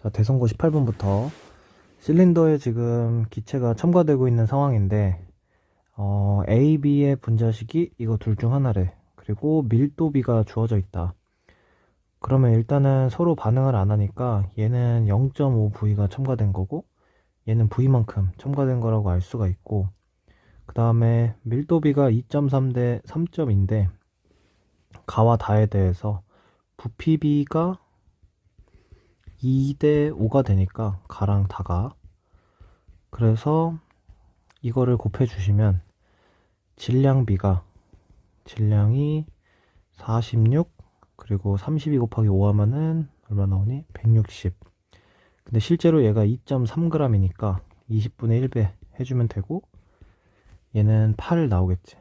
자, 대성고 18번부터 실린더에 지금 기체가 첨가되고 있는 상황인데 A, B의 분자식이 이거 둘 중 하나래. 그리고 밀도비가 주어져 있다. 그러면 일단은 서로 반응을 안 하니까 얘는 0.5V가 첨가된 거고 얘는 V만큼 첨가된 거라고 알 수가 있고, 그 다음에 밀도비가 2.3 대 3.2인데 가와 다에 대해서 부피비가 2 대 5가 되니까 가랑 다가, 그래서 이거를 곱해 주시면 질량이 46, 그리고 32 곱하기 5 하면은 얼마 나오니? 160. 근데 실제로 얘가 2.3g이니까 20분의 1배 해주면 되고, 얘는 8 나오겠지.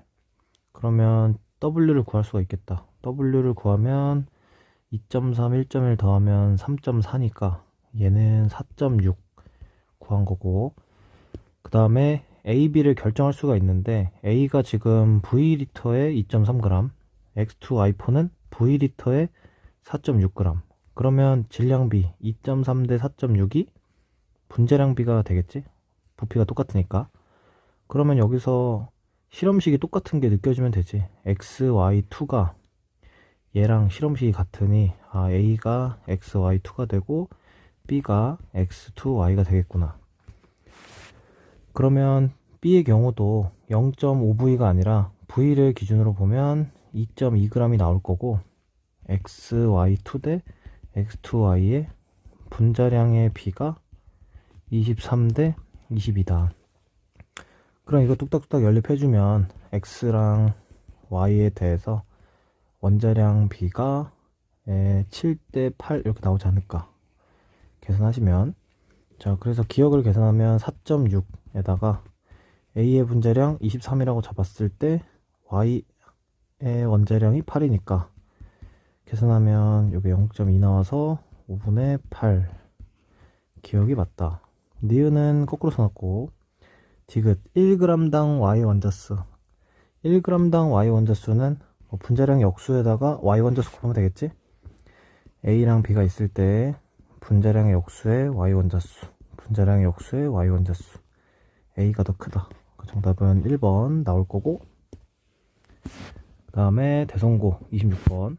그러면 W를 구할 수가 있겠다. W를 구하면 2.3, 1.1 더하면 3.4니까 얘는 4.6 구한 거고, 그 다음에 A, B를 결정할 수가 있는데 A가 지금 V리터에 2.3g, X2I4는 V리터에 4.6g. 그러면 질량비 2.3 대 4.6이 분자량비가 되겠지? 부피가 똑같으니까. 그러면 여기서 실험식이 똑같은 게 느껴지면 되지. XY2가 얘랑 실험식이 같으니 A가 XY2가 되고 B가 X2Y가 되겠구나. 그러면 B의 경우도 0.5V가 아니라 V를 기준으로 보면 2.2g이 나올 거고, XY2 대 X2Y의 분자량의 B가 23 대 22다. 그럼 이거 뚝딱뚝딱 연립해주면 X랑 Y에 대해서 원자량 B가 7 대 8 이렇게 나오지 않을까 계산하시면. 자, 그래서 기억을 계산하면 4.6에다가 A의 분자량 23이라고 잡았을 때 Y의 원자량이 8이니까 계산하면 여기 0.2 나와서 5분의 8. 기억이 맞다. 니은은 거꾸로 써놨고, 디귿 1g당 Y 원자수. 1g당 Y 원자수는 분자량의 역수에다가 Y 원자수 곱하면 되겠지? A랑 B가 있을 때 분자량의 역수에 Y 원자수, 분자량의 역수에 Y 원자수, A가 더 크다. 정답은 1번 나올 거고, 그 다음에 대성고 26번.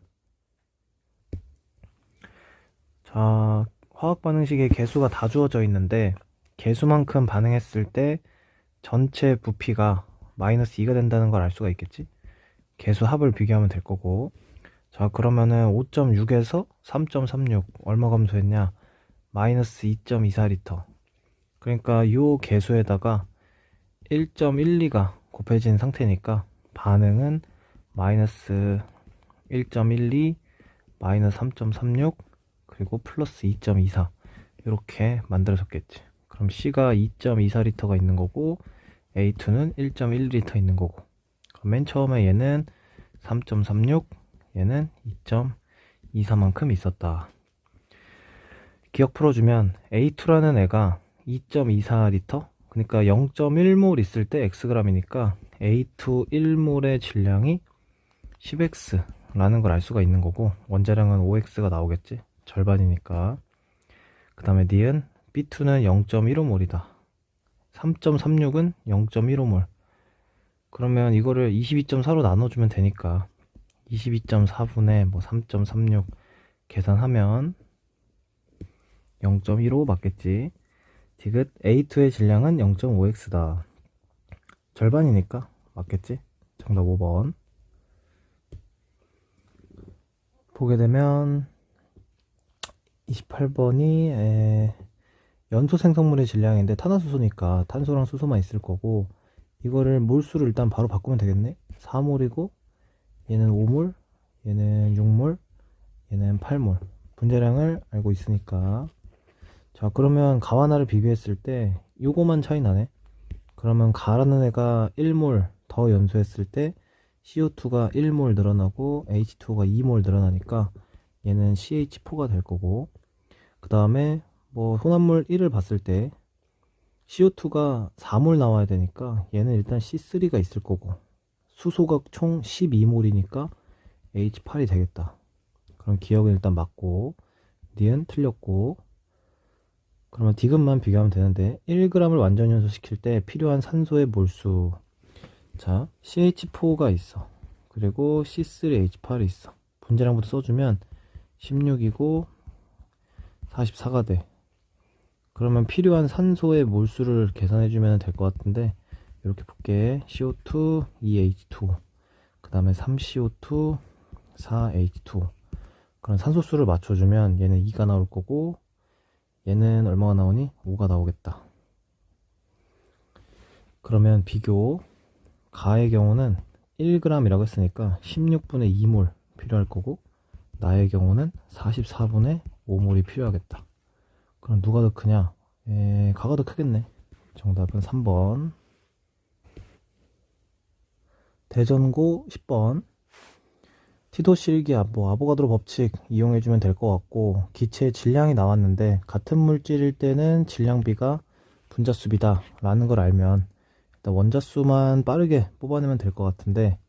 자, 화학 반응식에 개수가 다 주어져 있는데 개수만큼 반응했을 때 전체 부피가 마이너스 2가 된다는 걸 알 수가 있겠지? 개수 합을 비교하면 될 거고. 자, 그러면은 5.6에서 3.36 얼마 감소했냐? 마이너스 2.24리터. 그러니까 요 개수에다가 1.12가 곱해진 상태니까 반응은 마이너스 1.12, 마이너스 3.36, 그리고 플러스 2.24 이렇게 만들어졌겠지. 그럼 C가 2.24리터가 있는 거고 A2는 1.1리터 있는 거고, 그럼 맨 처음에 얘는 3.36, 얘는 2.24만큼 있었다. 기억 풀어주면 A2라는 애가 2.24리터, 그러니까 0.1몰 있을 때 Xg이니까 A2 1몰의 질량이 10X라는 걸 알 수가 있는 거고, 원자량은 5X가 나오겠지. 절반이니까. 그 다음에 니은 B2는 0.15몰이다. 3.36은 0.15몰. 그러면 이거를 22.4로 나눠주면 되니까 22.4분의 3.36 계산하면 0.15 맞겠지. 디귿 A2의 질량은 0.5X다. 절반이니까 맞겠지. 정답 5번. 보게 되면 28번이 연소 생성물의 질량인데 탄화수소니까 탄소랑 수소만 있을 거고, 이거를 몰수를 일단 바로 바꾸면 되겠네. 4몰이고 얘는 5몰, 얘는 6몰, 얘는 8몰. 분자량을 알고 있으니까. 자, 그러면 가와 나를 비교했을 때 요거만 차이 나네. 그러면 가라는 애가 1몰 더 연소했을 때 CO2가 1몰 늘어나고 H2O가 2몰 늘어나니까 얘는 CH4가 될 거고, 그 다음에 혼합물 1을 봤을 때 CO2가 4몰 나와야 되니까 얘는 일단 C3가 있을 거고, 수소가 총 12몰이니까 H8이 되겠다. 그럼 기억은 일단 맞고, 니은 틀렸고, 그러면 디귿만 비교하면 되는데 1g을 완전 연소시킬 때 필요한 산소의 몰수. 자, CH4가 있어. 그리고 C3H8이 있어. 분자량부터 써주면 16이고 44가 돼. 그러면 필요한 산소의 몰수를 계산해주면 될 것 같은데, 이렇게 볼게. CO2, 2H2, 그 다음에 3CO2, 4H2. 그럼 산소수를 맞춰주면 얘는 2가 나올 거고, 얘는 얼마가 나오니? 5가 나오겠다. 그러면 비교. 가의 경우는 1g이라고 했으니까 16분의 2몰 필요할 거고, 나의 경우는 44분의 5몰이 필요하겠다. 그럼 누가 더 크냐? 가가 더 크겠네. 정답은 3번. 대전고 10번. 티도 실기압, 아보가드로 법칙 이용해주면 될 것 같고, 기체의 질량이 나왔는데 같은 물질일 때는 질량비가 분자수비다 라는 걸 알면 일단 원자수만 빠르게 뽑아내면 될 것 같은데,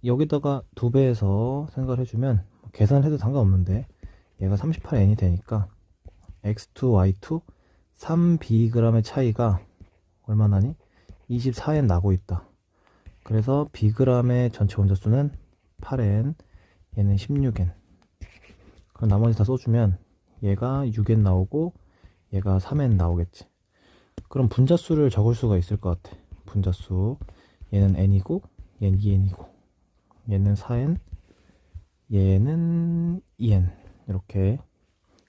여기다가 2배해서 생각을 해주면 계산해도 상관없는데, 얘가 38n이 되니까 x2, y2 3bg의 차이가 얼마나니? 24n 나고 있다. 그래서 bg의 전체 원자수는 8n, 얘는 16n. 그럼 나머지 다 써주면 얘가 6n 나오고 얘가 3n 나오겠지. 그럼 분자수를 적을 수가 있을 것 같아. 분자수, 얘는 n이고 얘는 2n이고 얘는 4n, 얘는 2n. 이렇게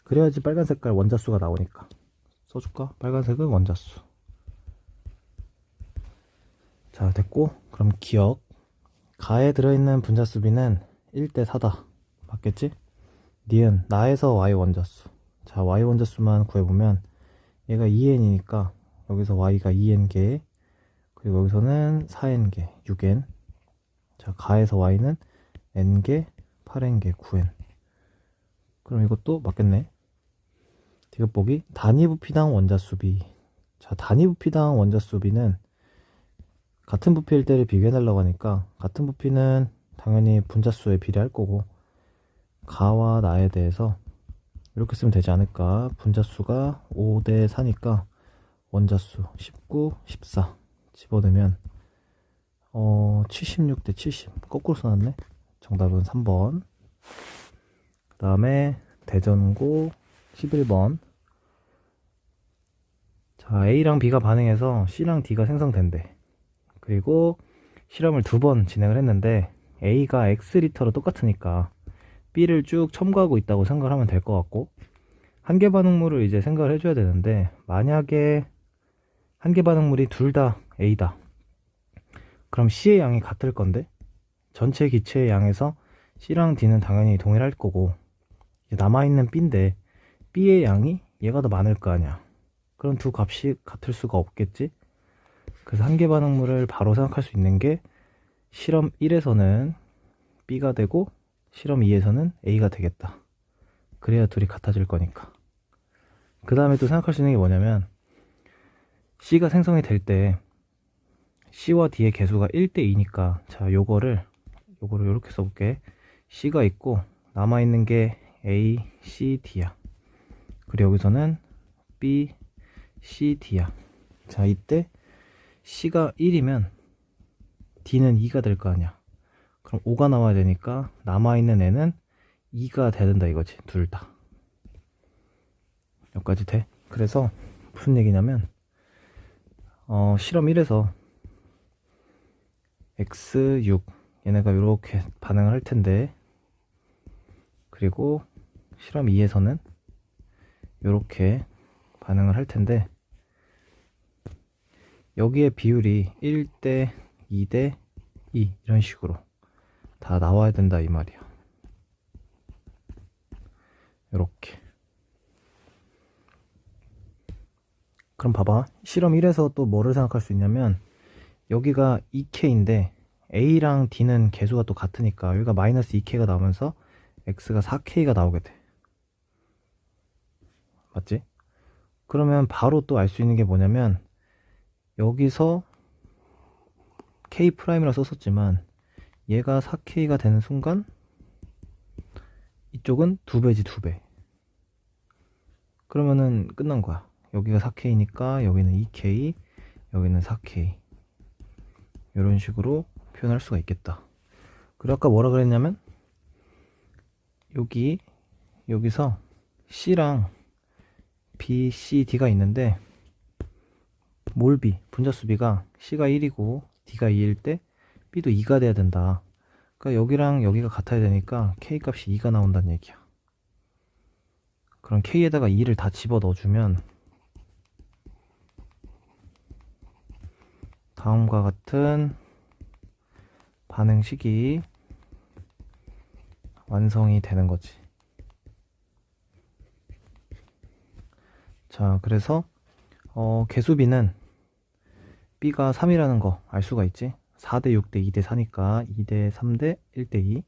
그래야지 빨간 색깔 원자수가 나오니까. 써줄까? 빨간색은 원자수. 자, 됐고, 그럼 기억. 가에 들어있는 분자수비는 1대 4다. 맞겠지? 니은 나에서 y 원자수. 자, y 원자수만 구해보면 얘가 2n이니까 여기서 y가 2n개, 그리고 여기서는 4n개, 6n. 자, 가에서 y는 n개, 8n개, 9n. 그럼 이것도 맞겠네. 디귿 보기. 단위 부피당 원자수비. 자, 단위 부피당 원자수비는 같은 부피일 때를 비교해달라고 하니까, 같은 부피는 당연히 분자수에 비례할 거고, 가와 나에 대해서 이렇게 쓰면 되지 않을까. 분자수가 5대 4니까 원자수 19, 14 집어넣으면 76대 70. 거꾸로 써놨네. 정답은 3번. 그 다음에 대전고 11번. 자, A랑 B가 반응해서 C랑 D가 생성된대. 그리고 실험을 2번 진행을 했는데 A가 X리터로 똑같으니까 B를 쭉 첨가하고 있다고 생각을 하면 될 것 같고, 한계 반응물을 이제 생각을 해줘야 되는데, 만약에 한계 반응물이 둘 다 A다. 그럼 C의 양이 같을 건데, 전체 기체의 양에서 C랑 D는 당연히 동일할 거고, 이제 남아있는 B인데 B의 양이 얘가 더 많을 거 아니야. 그럼 두 값이 같을 수가 없겠지. 그래서 한계 반응물을 바로 생각할 수 있는 게, 실험 1에서는 B가 되고 실험 2에서는 A가 되겠다. 그래야 둘이 같아질 거니까. 그 다음에 또 생각할 수 있는 게 뭐냐면, C가 생성이 될 때 C와 D의 개수가 1대 2니까, 자, 요거를 이렇게 써볼게. C가 있고 남아있는 게 A, C, D야. 그리고 여기서는 B, C, D야. 자, 이때 C가 1이면 D는 2가 될 거 아니야. 그럼 5가 나와야 되니까 남아있는 애는 2가 돼야 된다 이거지. 둘 다. 여기까지 돼. 그래서 무슨 얘기냐면, 실험 1에서 X6 얘네가 이렇게 반응을 할 텐데, 그리고 실험 2에서는 이렇게 반응을 할 텐데, 여기에 비율이 1대 2대 2 이런 식으로 다 나와야 된다 이 말이야. 이렇게. 그럼 봐봐. 실험 1에서 또 뭐를 생각할 수 있냐면, 여기가 2K인데 A랑 D는 개수가 또 같으니까 여기가 마이너스 2K가 나오면서 X가 4K가 나오게 돼. 맞지? 그러면 바로 또 알 수 있는 게 뭐냐면, 여기서 K'이라 썼었지만 얘가 4K가 되는 순간 이쪽은 2배지, 2배. 그러면은 끝난 거야. 여기가 4K니까 여기는 2K, 여기는 4K. 이런 식으로 표현할 수가 있겠다. 그리고 아까 뭐라 그랬냐면 여기서 C랑 B, C, D가 있는데 몰비, 분자수비가 C가 1이고 D가 2일 때 B도 2가 돼야 된다. 그러니까 여기랑 여기가 같아야 되니까 K 값이 2가 나온다는 얘기야. 그럼 K에다가 2를 다 집어 넣어주면 다음과 같은 반응식이 완성이 되는 거지. 자, 그래서 개수비는 B가 3이라는 거 알 수가 있지. 4대 6대 2대 4니까 2대 3대 1대 2.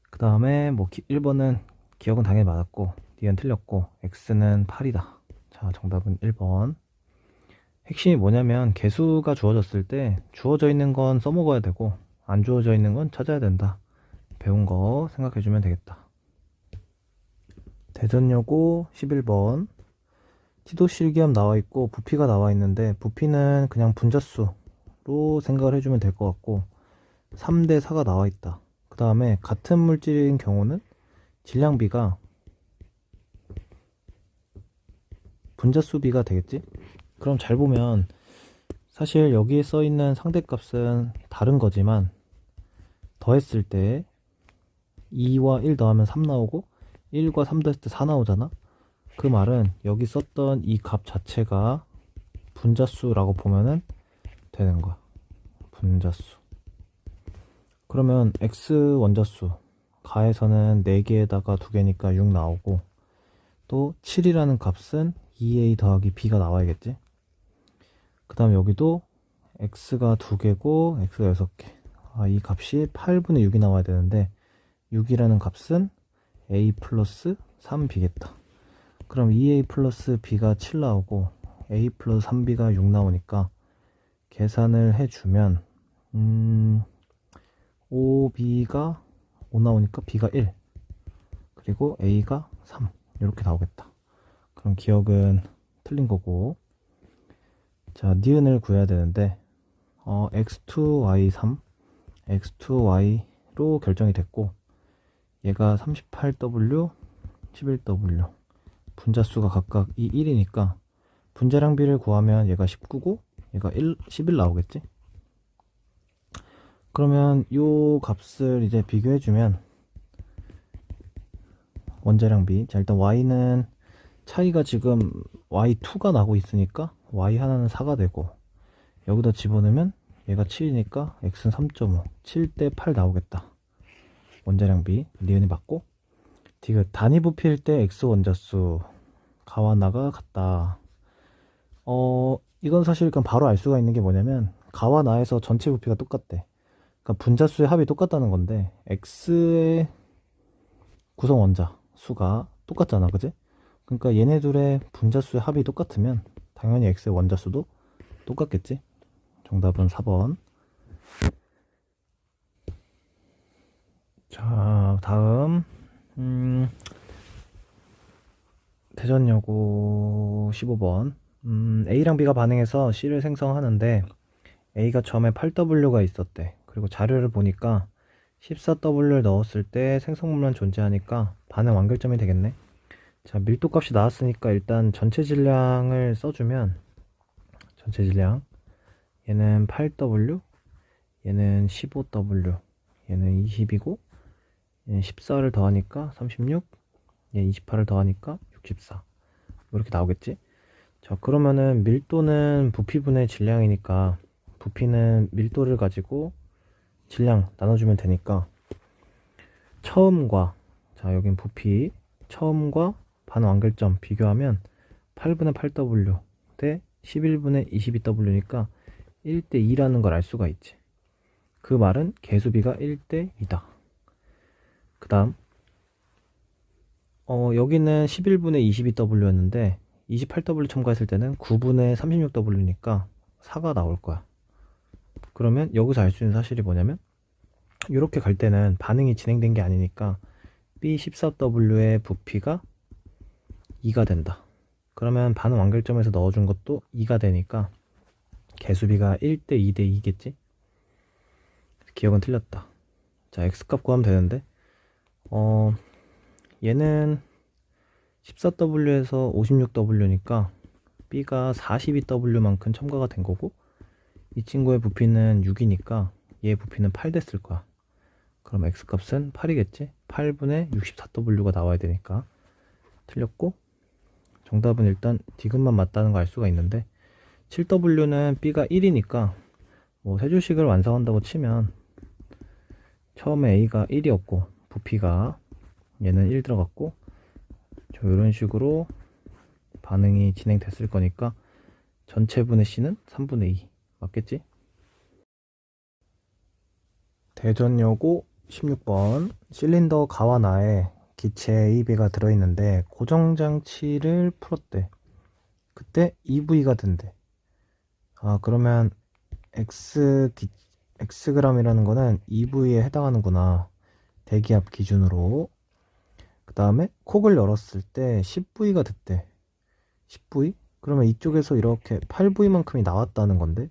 그 다음에 뭐 1번은 기억은 당연히 맞았고 D는 틀렸고 X는 8이다. 자, 정답은 1번. 핵심이 뭐냐면 개수가 주어졌을 때 주어져 있는 건 써먹어야 되고 안 주어져 있는 건 찾아야 된다. 배운 거 생각해주면 되겠다. 대전여고 11번. 티도 실기함 나와 있고 부피가 나와 있는데 부피는 그냥 분자수로 생각을 해주면 될 것 같고 3대 4가 나와 있다. 그 다음에 같은 물질인 경우는 질량비가 분자수비가 되겠지? 그럼 잘 보면 사실 여기에 써 있는 상대값은 다른 거지만 더했을 때 2와 1 더하면 3 나오고 1과 3 더했을 때 4 나오잖아. 그 말은 여기 썼던 이 값 자체가 분자수라고 보면은 되는 거야. 분자수. 그러면 x 원자수 가에서는 4개에다가 2개니까 6 나오고 또 7이라는 값은 2a 더하기 b가 나와야겠지. 그 다음 여기도 x가 2개고 x가 6개. 이 값이 8분의 6이 나와야 되는데 6이라는 값은 a 플러스 3b겠다. 그럼 2a 플러스 b가 7 나오고 a 플러스 3b가 6 나오니까 계산을 해주면 5b가 5 나오니까 b가 1 그리고 a가 3 이렇게 나오겠다. 그럼 기억은 틀린 거고. 자, 니은을 구해야 되는데 x2, y3 x2y로 결정이 됐고 얘가 38w 11w 분자수가 각각 이 1이니까 분자량비를 구하면 얘가 19고 얘가 11 나오겠지. 그러면 요 값을 이제 비교해주면 원자량비, 자 일단 y는 차이가 지금 y2가 나고 있으니까 y 하나는 4가 되고 여기다 집어넣으면 얘가 7이니까 x는 3.5 7대 8 나오겠다. 원자량비 니은이 맞고 디귿 단위 부피일 때 x 원자수 가와 나가 같다. 이건 사실 그럼 바로 알 수가 있는 게 뭐냐면 가와 나에서 전체 부피가 똑같대. 그러니까 분자수의 합이 똑같다는 건데 x의 구성 원자 수가 똑같잖아, 그지? 그러니까 얘네 둘의 분자수의 합이 똑같으면 당연히 x의 원자수도 똑같겠지. 정답은 4번. 자, 다음 대전여고 15번. A랑 B가 반응해서 C를 생성하는데 A가 처음에 8W가 있었대. 그리고 자료를 보니까 14W를 넣었을 때 생성물만 존재하니까 반응 완결점이 되겠네. 자, 밀도 값이 나왔으니까 일단 전체 질량을 써주면 전체 질량 얘는 8W, 얘는 15W, 얘는 20이고 얘는 14를 더하니까 36, 얘 28을 더하니까 64 이렇게 나오겠지. 자, 그러면은 밀도는 부피분의 질량이니까 부피는 밀도를 가지고 질량 나눠주면 되니까 처음과, 자 여긴 부피 처음과 반완결점 비교하면 8분의 8W 대 11분의 22W니까 1대 2라는 걸 알 수가 있지. 그 말은 개수비가 1대 2다. 그 다음 여기는 11분의 22W였는데 28W 첨가했을 때는 9분의 36W니까 4가 나올 거야. 그러면 여기서 알 수 있는 사실이 뭐냐면 이렇게 갈 때는 반응이 진행된 게 아니니까 B14W의 부피가 2가 된다. 그러면 반응 완결점에서 넣어준 것도 2가 되니까 개수비가 1대 2대 2겠지? 기억은 틀렸다. 자, x값 구하면 되는데 얘는 14w에서 56w니까 b가 42w만큼 첨가가 된 거고, 이 친구의 부피는 6이니까 얘 부피는 8 됐을 거야. 그럼 x값은 8이겠지? 8분의 64w가 나와야 되니까 틀렸고, 정답은 일단 디귿만 맞다는 거 알 수가 있는데, 7w는 b가 1이니까 뭐 세조식을 완성한다고 치면 처음에 a가 1이었고 부피가 얘는 1 들어갔고, 이런 식으로 반응이 진행됐을 거니까 전체분의 c는 3분의 2 맞겠지? 대전여고 16번, 실린더 가와 나에 기체 AB가 들어있는데 고정장치를 풀었대. 그때 EV가 된대. 그러면 Xg이라는 거는 EV에 해당하는구나. 대기압 기준으로. 그 다음에 콕을 열었을 때 10V가 됐대. 10V? 그러면 이쪽에서 이렇게 8V만큼이 나왔다는 건데,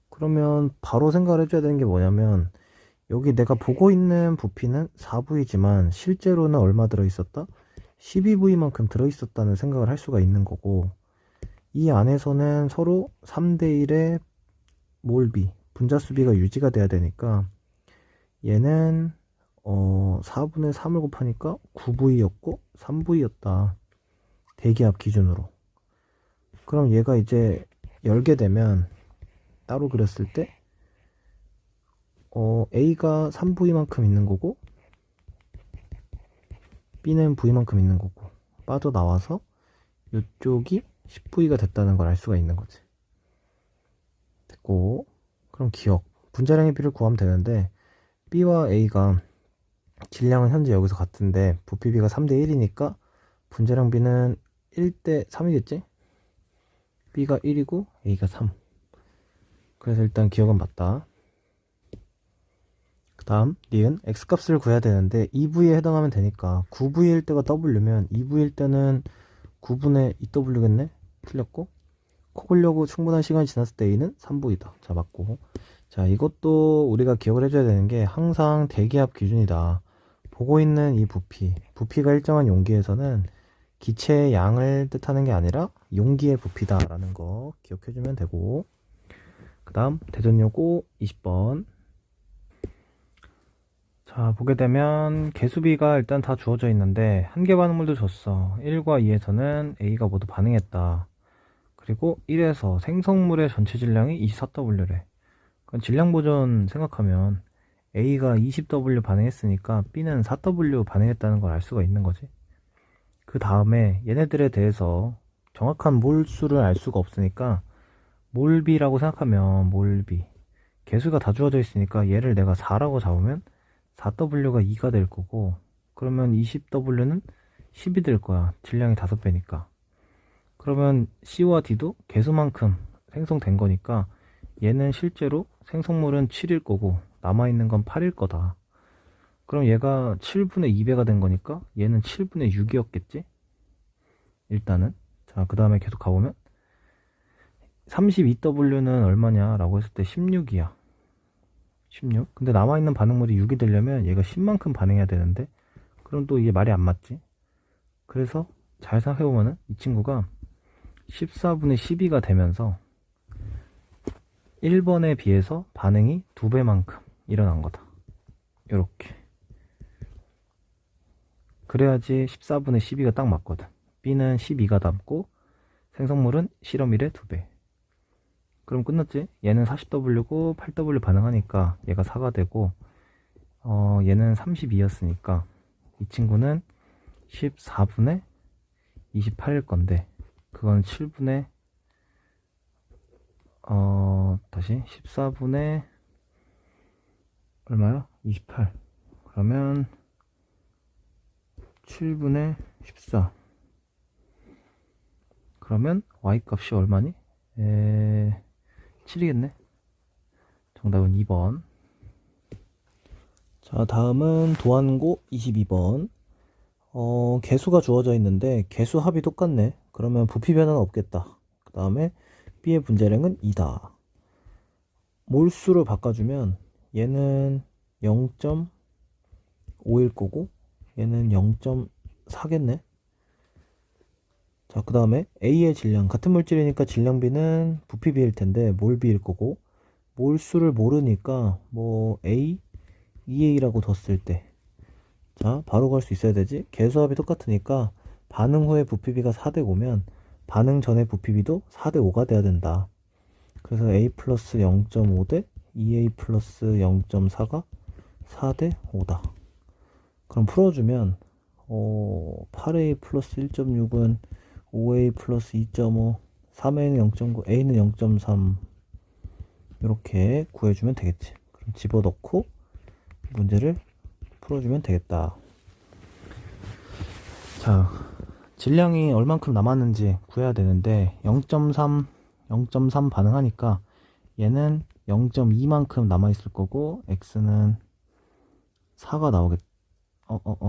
그러면 바로 생각을 해줘야 되는 게 뭐냐면, 여기 내가 보고 있는 부피는 4V지만 실제로는 얼마 들어있었다? 12V만큼 들어있었다는 생각을 할 수가 있는 거고, 이 안에서는 서로 3대1의 몰비, 분자수비가 유지가 돼야 되니까 얘는 4분의 3을 곱하니까 9V였고 3V였다. 대기압 기준으로. 그럼 얘가 이제 열게 되면 따로 그렸을 때 A가 3V만큼 있는 거고 B는 V만큼 있는 거고, 빠져나와서 이쪽이 10V가 됐다는 걸 알 수가 있는 거지. 됐고, 그럼 기억. 분자량의 비를 구하면 되는데, B와 A가 질량은 현재 여기서 같은데 부피비가 3대 1이니까 분자량 B는 1대 3이겠지? B가 1이고 A가 3. 그래서 일단 기억은 맞다. 그 다음 니은 X값을 구해야 되는데 2V에 해당하면 되니까 9V일 때가 W면 2V일 때는 9분의 2W겠네? 틀렸고, 콕을려고 충분한 시간이 지났을 때 A는 3V다. 자, 맞고. 자, 이것도 우리가 기억을 해줘야 되는 게 항상 대기압 기준이다. 보고 있는 이 부피가 일정한 용기에서는 기체의 양을 뜻하는 게 아니라 용기의 부피다 라는 거 기억해주면 되고, 그 다음 대전여고 20번. 자, 보게 되면 개수비가 일단 다 주어져 있는데 한 개 반응물도 줬어. 1과 2에서는 A가 모두 반응했다. 그리고 1에서 생성물의 전체 질량이 24W래. 그럼 질량 보존 생각하면 A가 20W 반응했으니까 B는 4W 반응했다는 걸 알 수가 있는 거지. 그 다음에 얘네들에 대해서 정확한 몰수를 알 수가 없으니까 몰비라고 생각하면 몰비, 개수가 다 주어져 있으니까 얘를 내가 4라고 잡으면 4W가 2가 될 거고, 그러면 20W는 10이 될 거야. 질량이 5배니까. 그러면 C와 D도 개수만큼 생성된 거니까 얘는 실제로 생성물은 7일 거고 남아있는 건 8일 거다. 그럼 얘가 7분의 2배가 된 거니까 얘는 7분의 6이었겠지? 일단은. 자, 그 다음에 계속 가보면 32W는 얼마냐 라고 했을 때 16이야. 16. 근데 남아있는 반응물이 6이 되려면 얘가 10만큼 반응해야 되는데, 그럼 또 이게 말이 안 맞지? 그래서 잘 생각해보면은 이 친구가 14분의 12가 되면서 1번에 비해서 반응이 2배만큼 일어난 거다. 요렇게. 그래야지 14분의 12가 딱 맞거든. B는 12가 남고 생성물은 실험일의 2배. 그럼 끝났지? 얘는 40W고 8W 반응하니까 얘가 4가 되고, 얘는 32였으니까 이 친구는 14분의 28일 건데, 그건 7분의 다시 14분의 얼마야? 28. 그러면 7분의 14. 그러면 y 값이 얼마니? 7이겠네. 정답은 2번. 자, 다음은 도안고 22번. 개수가 주어져 있는데 개수 합이 똑같네. 그러면 부피 변화는 없겠다. 그 다음에 B의 분자량은 2다. 몰수를 바꿔주면 얘는 0.5일 거고 얘는 0.4겠네. 자, 그 다음에 A의 질량, 같은 물질이니까 질량비는 부피비일 텐데 몰비일 거고, 몰수를 모르니까 뭐 A, 2A라고 뒀을 때, 자, 바로 갈 수 있어야 되지. 개수합이 똑같으니까 반응 후에 부피비가 4대 5면 반응 전에 부피비도 4대 5가 돼야 된다. 그래서 A 플러스 0.5 대 2A 플러스 0.4가 4대 5다. 그럼 풀어주면 8A 플러스 1.6은 5A 플러스 2.5, 3A는 0.9, A는 0.3 이렇게 구해주면 되겠지. 그럼 집어넣고 문제를 풀어주면 되겠다. 자, 질량이 얼만큼 남았는지 구해야 되는데 0.3 반응하니까 얘는 0.2만큼 남아있을 거고 X는 4가 나오겠.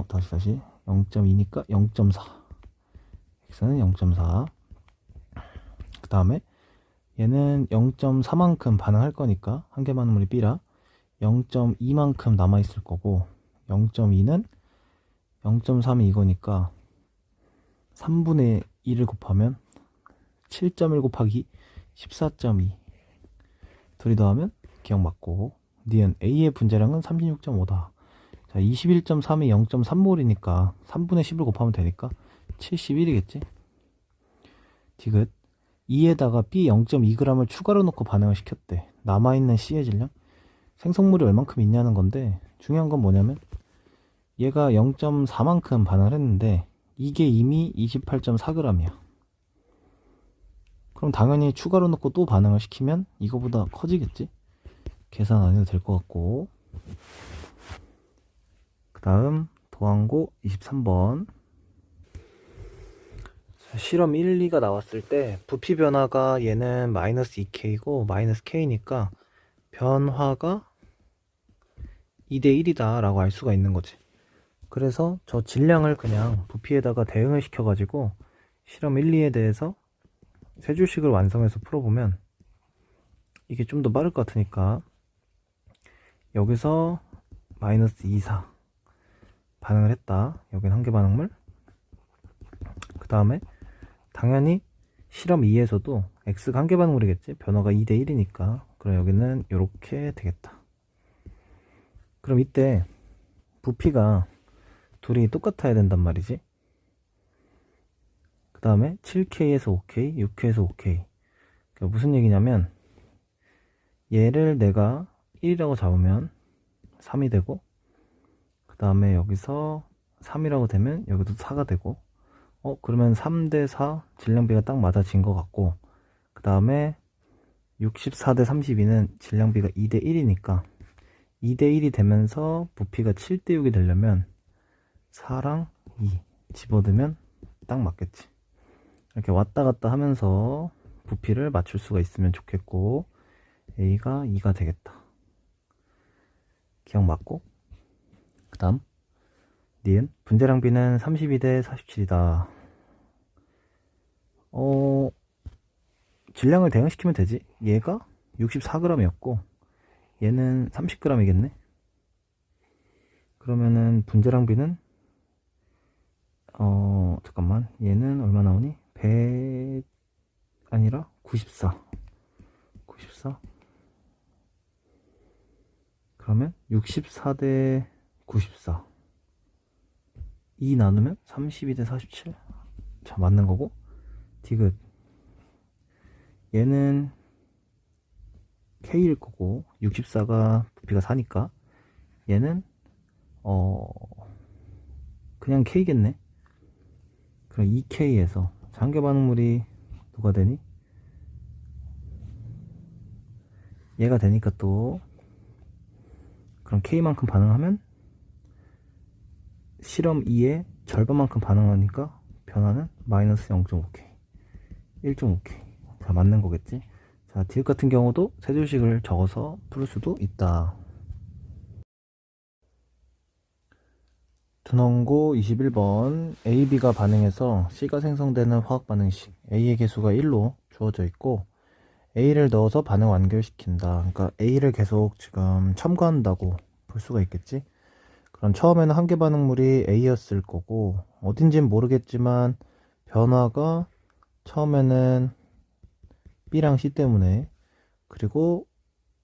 다시 0.2니까 0.4. X는 0.4. 그 다음에 얘는 0.4만큼 반응할 거니까 한 개 반응물이 B라 0.2만큼 남아있을 거고 0.2는 0.3이 이거니까 3분의 1을 곱하면 7.1 곱하기 14.2 둘이 더하면 기억 맞고 니은 A의 분자량은 36.5다. 자, 21.3이 0.3몰이니까 3분의 10을 곱하면 되니까 71이겠지. 디귿 2에다가 B 0.2g을 추가로 넣고 반응을 시켰대. 남아있는 C의 질량, 생성물이 얼만큼 있냐는 건데 중요한 건 뭐냐면 얘가 0.4만큼 반응을 했는데 이게 이미 28.4g이야. 그럼 당연히 추가로 넣고 또 반응을 시키면 이거보다 커지겠지. 계산 안 해도 될 것 같고. 그 다음 도안고 23번. 실험 1, 2가 나왔을 때 부피 변화가 얘는 마이너스 2K고 마이너스 K니까 변화가 2대 1이다 라고 알 수가 있는 거지. 그래서 저 질량을 그냥 부피에다가 대응을 시켜가지고 실험 1, 2에 대해서 세 줄씩을 완성해서 풀어보면 이게 좀 더 빠를 것 같으니까 여기서 마이너스 2, 4 반응을 했다. 여긴 한 개 반응물. 그 다음에 당연히 실험 2에서도 X가 한 개 반응물이겠지. 변화가 2대 1이니까. 그럼 여기는 이렇게 되겠다. 그럼 이때 부피가 둘이 똑같아야 된단 말이지. 그 다음에 7K에서 5K, 6K에서 5K. 그러니까 무슨 얘기냐면 얘를 내가 1이라고 잡으면 3이 되고 그 다음에 여기서 3이라고 되면 여기도 4가 되고 그러면 3대 4 질량비가 딱 맞아진 것 같고 그 다음에 64대 32는 질량비가 2대 1이니까 2대 1이 되면서 부피가 7대 6이 되려면 4랑 2 집어넣으면 딱 맞겠지. 이렇게 왔다 갔다 하면서 부피를 맞출 수가 있으면 좋겠고 A가 2가 되겠다. 기억 맞고 그 다음 니은 분자량비는 32대 47이다. 질량을 대응시키면 되지. 얘가 64g이었고 얘는 30g이겠네. 그러면은 분자량비는 잠깐만 얘는 얼마 나오니? 100 아니라 94 그러면 64대 94 2 나누면 32대 47 자 맞는 거고 디귿 얘는 K일 거고 64가 부피가 4니까 얘는 그냥 K겠네. 그럼 2K에서 한개 반응물이 누가 되니? 얘가 되니까 또 그럼 K만큼 반응하면 실험 2의 절반만큼 반응하니까 변화는 마이너스 0.5K 1.5K 자 맞는 거겠지. 자 디귿 같은 경우도 세 줄씩을 적어서 풀 수도 있다. 준원고 21번 A, B가 반응해서 C가 생성되는 화학 반응식 A의 개수가 1로 주어져 있고 A를 넣어서 반응 완결시킨다. 그러니까 A를 계속 지금 첨가한다고 볼 수가 있겠지. 그럼 처음에는 한 개 반응물이 A였을 거고 어딘진 모르겠지만 변화가 처음에는 B랑 C 때문에, 그리고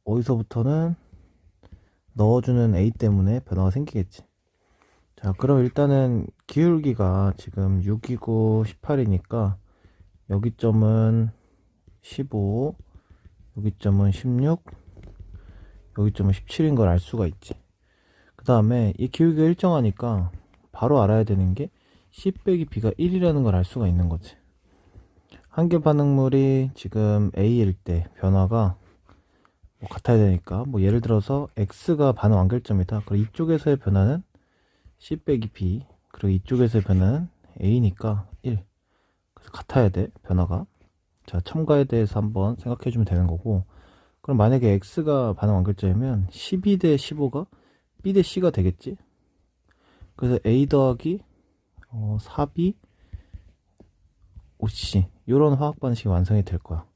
어디서부터는 넣어주는 A 때문에 변화가 생기겠지. 자, 그럼 일단은 기울기가 지금 6이고 18이니까 여기 점은 15, 여기 점은 16, 여기 점은 17인 걸 알 수가 있지. 그 다음에 이 기울기가 일정하니까 바로 알아야 되는 게 C 빼기 B가 1이라는 걸 알 수가 있는 거지. 한 개 반응물이 지금 A일 때 변화가 뭐 같아야 되니까, 뭐 예를 들어서 X가 반응 완결점이다. 그럼 이쪽에서의 변화는 C 빼기 B, 그리고 이쪽에서의 변화는 A니까 1. 그래서 같아야 돼, 변화가. 자, 첨가에 대해서 한번 생각해 주면 되는 거고, 그럼 만약에 X가 반응 완결점이면 12 대 15가 B 대 C가 되겠지. 그래서 A 더하기 4B 5C, 이런 화학 반응식이 완성이 될 거야.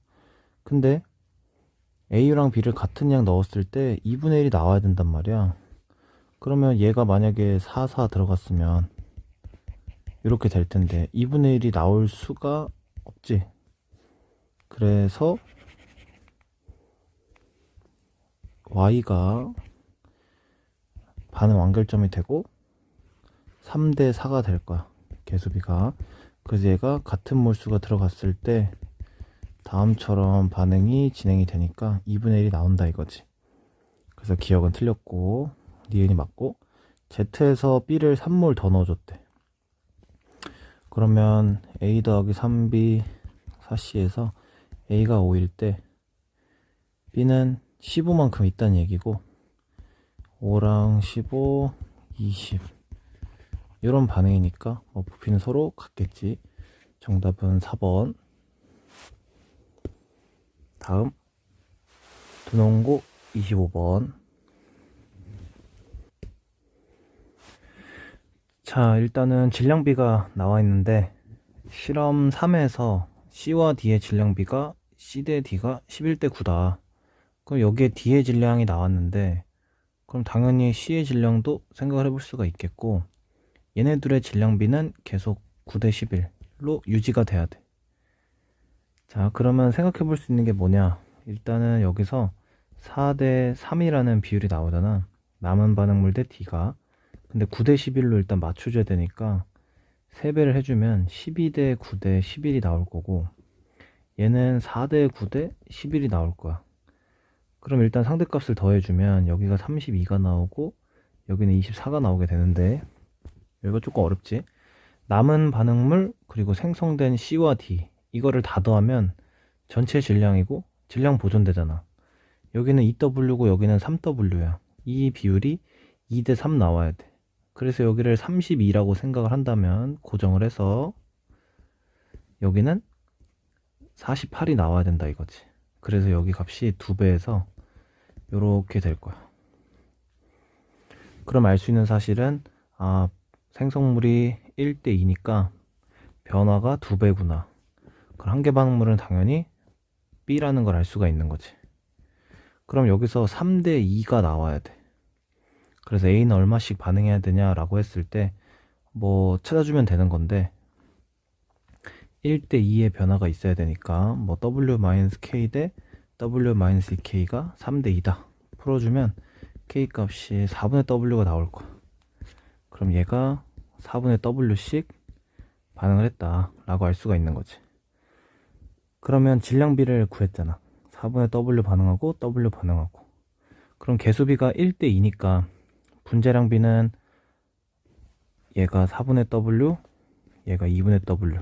근데 A랑 B를 같은 양 넣었을 때 2분의 1이 나와야 된단 말이야. 그러면 얘가 만약에 4, 4 들어갔으면 이렇게 될 텐데 2분의 1이 나올 수가 없지. 그래서 Y가 반응 완결점이 되고 3대 4가 될 거야, 개수비가. 그래서 얘가 같은 몰수가 들어갔을 때 다음처럼 반응이 진행이 되니까 2분의 1이 나온다 이거지. 그래서 기억은 틀렸고 니은이 맞고, Z에서 B를 3몰 더 넣어줬대. 그러면 A 더하기 3B 4C에서 A가 5일 때 B는 15만큼 있다는 얘기고, 5랑 15, 20 이런 반응이니까 뭐 부피는 서로 같겠지. 정답은 4번. 다음 두농고 25번. 자, 일단은 질량비가 나와 있는데 실험 3에서 C와 D의 질량비가 C 대 D가 11대 9다. 그럼 여기에 D의 질량이 나왔는데 그럼 당연히 C의 질량도 생각을 해볼 수가 있겠고, 얘네들의 질량비는 계속 9대 11로 유지가 돼야 돼. 자, 그러면 생각해 볼 수 있는 게 뭐냐. 일단은 여기서 4대 3이라는 비율이 나오잖아, 남은 반응물 대 D가. 근데 9대 11로 일단 맞춰줘야 되니까 3배를 해주면 12대 9대 11이 나올 거고, 얘는 4대 9대 11이 나올 거야. 그럼 일단 상대값을 더해주면 여기가 32가 나오고 여기는 24가 나오게 되는데, 여기가 조금 어렵지. 남은 반응물 그리고 생성된 C와 D 이거를 다 더하면 전체 질량이고 질량 보존되잖아. 여기는 2W고 여기는 3W야. 이 비율이 2대 3 나와야 돼. 그래서 여기를 32라고 생각을 한다면 고정을 해서 여기는 48이 나와야 된다 이거지. 그래서 여기 값이 2배에서 요렇게 될 거야. 그럼 알 수 있는 사실은 생성물이 1대 2니까 변화가 2배구나. 그럼 한 개 반응물은 당연히 B라는 걸 알 수가 있는 거지. 그럼 여기서 3대 2가 나와야 돼. 그래서 A는 얼마씩 반응해야 되냐라고 했을 때 뭐 찾아주면 되는 건데, 1대 2의 변화가 있어야 되니까 뭐 W-K 대 W-K가 3대 2다 풀어주면 K 값이 4분의 W가 나올 거야. 그럼 얘가 4분의 W씩 반응을 했다 라고 알 수가 있는 거지. 그러면 질량비를 구했잖아. 4분의 W 반응하고 W 반응하고. 그럼 개수비가 1대 2니까 분자량비는 얘가 4분의 W, 얘가 2분의 W.